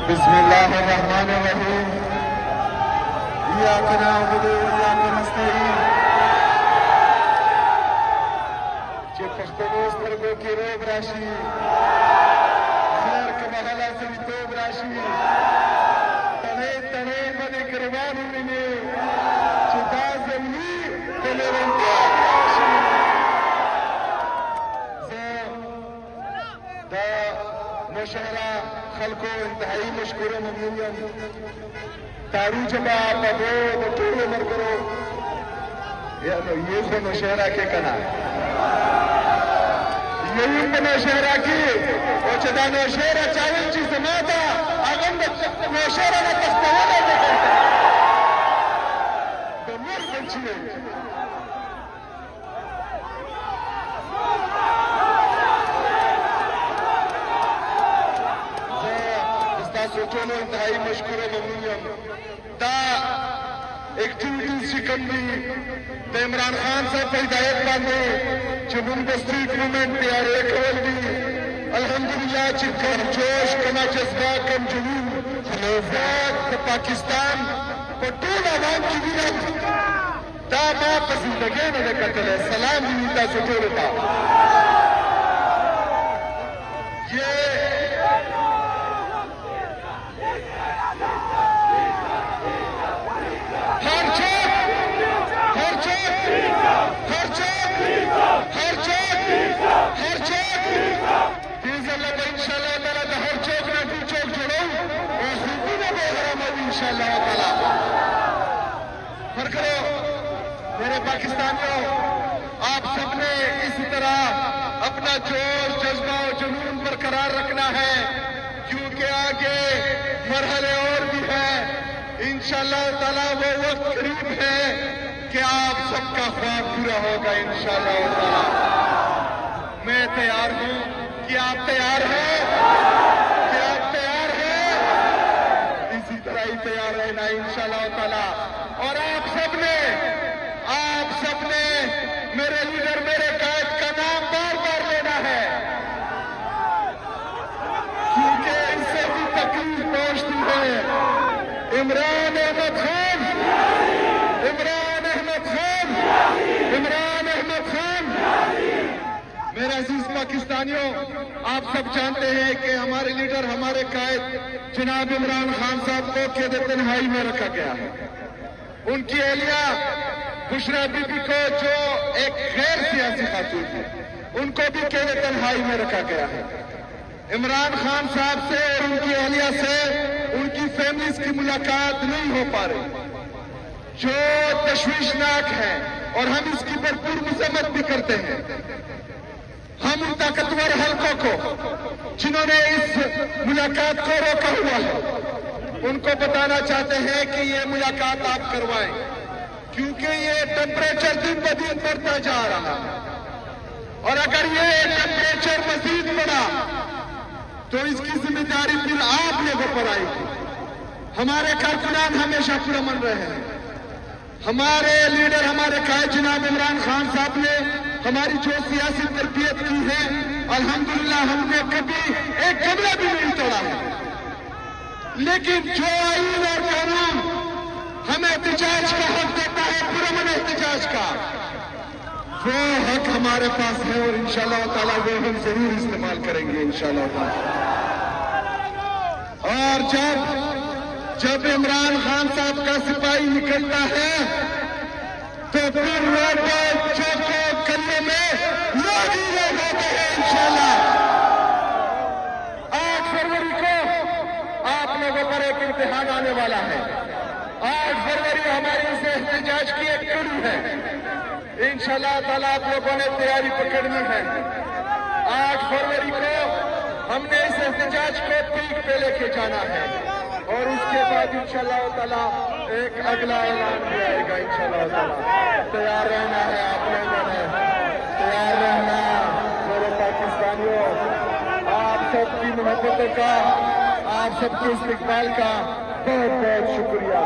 بسم الله الرحمن الرحيم إياك نعبد وإياك نستعين چې پښتنو سترګو کې روب راشي خیر که محله سړیتوب راشي تڼۍ تڼۍ به دې ګربان ووینې چې دا زلمي د لیونتوب راشي. زه د مشاعره خلکو انتهایی مشکوره ممنون یم. تارو جبا پدو د ټولو ملګرو یو خو مشاعره کې که نه یوه په نوشهره کې او چې دا نوشهره چاول چې زما ده هغه هم د نوشهره نه تښتولی دی د مور بچي دی. زه ستاسو ټولو انتهایی مشکوره ممنون یم. دا ایکټیویټیز چې کوم دي د عمران خان صاحب په هدایت باندې چې موږ د سټریټ موومنټ تیاری کول دي الحمدلله چې کم جوش کم جذبه کم جنون د پاکستان په ټول عوام کې وینم دا ما په زندګۍ نه دی کتلی. سلام وي تاسو ټولو ته. میرے پاکستانیوں آپ سب نے اسی طرح اپنا جوش جذبہ اور جنون برقرار رکھنا ہے کیونکہ آگے مرحلے اور بھی ہیں. انشاءاللہ تعالیٰ وہ وقت قریب ہے کہ آپ سب کا خواب پورا ہوگا انشاءاللہ تعالیٰ. میں تیار ہوں. کہ آپ تیار ہیں؟ کہ آپ تیار ہیں؟ اسی طرح ہی تیار رہنا انشاءاللہ تعالیٰ. اور آپ سب نے میرے لیڈر میرے قائد کا نام بار بار لینا ہے کیونکہ اس سے بھی تکلیف پہنچتی ہے. عمران احمد خان، عمران احمد خان، عمران احمد خان. میرے عزیز پاکستانیوں، آپ سب جانتے ہیں کہ ہمارے لیڈر ہمارے قائد جناب عمران خان صاحب کو قید تنہائی میں رکھا گیا ہے. ان کی اہلیہ بشرا بی بی کو جو ایک غیر سیاسی خاتون ہے ان کو بھی قید تنہائی میں رکھا گیا ہے. عمران خان صاحب سے اور ان کی اہلیہ سے ان کی فیملیز کی ملاقات نہیں ہو پا رہی جو تشویشناک ہے اور ہم اس کی بھرپور مذمت بھی کرتے ہیں. ہم ان طاقتور حلقوں کو جنہوں نے اس ملاقات کو روکا ہوا ہے ان کو بتانا چاہتے ہیں کہ یہ ملاقات آپ کروائیں کیونکہ یہ ٹیمپریچر دن بہ دن بڑھتا جا رہا ہے اور اگر یہ ٹیمپریچر مزید بڑھا تو اس کی ذمہ داری پھر آپ لوگوں پر آئے گی. ہمارے کارکنان ہمیشہ پرامن رہے ہیں. ہمارے لیڈر ہمارے قائد جناب عمران خان صاحب نے ہماری جو سیاسی تربیت کی ہے الحمدللہ ہم نے کبھی ایک قدم بھی نہیں توڑا ہے. لیکن جو آئین اور قانون ہمیں احتجاج کا حق دیتا ہے پرامن احتجاج کا وہ حق ہمارے پاس ہے اور انشاءاللہ تعالیٰ وہ ہم ضرور استعمال کریں گے انشاءاللہ تعالیٰ. اور جب عمران خان صاحب کا سپاہی نکلتا ہے تو پھر روڈوں چوکوں گلے میں لوگ ہی لوگ ہوتے ہیں انشاءاللہ. 8 فروری کو آپ لوگوں پر ایک امتحان آنے والا ہے. 8 فروری ہماری اس احتجاج کی ایک کڑی ہے. انشاءاللہ تعالیٰ آپ لوگوں نے تیاری پکڑنی ہے. 8 فروری کو ہم نے اس احتجاج کو پیک پہ لے کے جانا ہے اور اس کے بعد انشاءاللہ تعالیٰ ایک اگلا اعلان بھی آئے گا انشاءاللہ تعالیٰ. تیار رہنا ہے آپ لوگوں نے. تیار رہنا میرے پاکستانیوں. آپ سب کی محبتوں کا آپ سب کے استقبال کا بہت بہت شکریہ.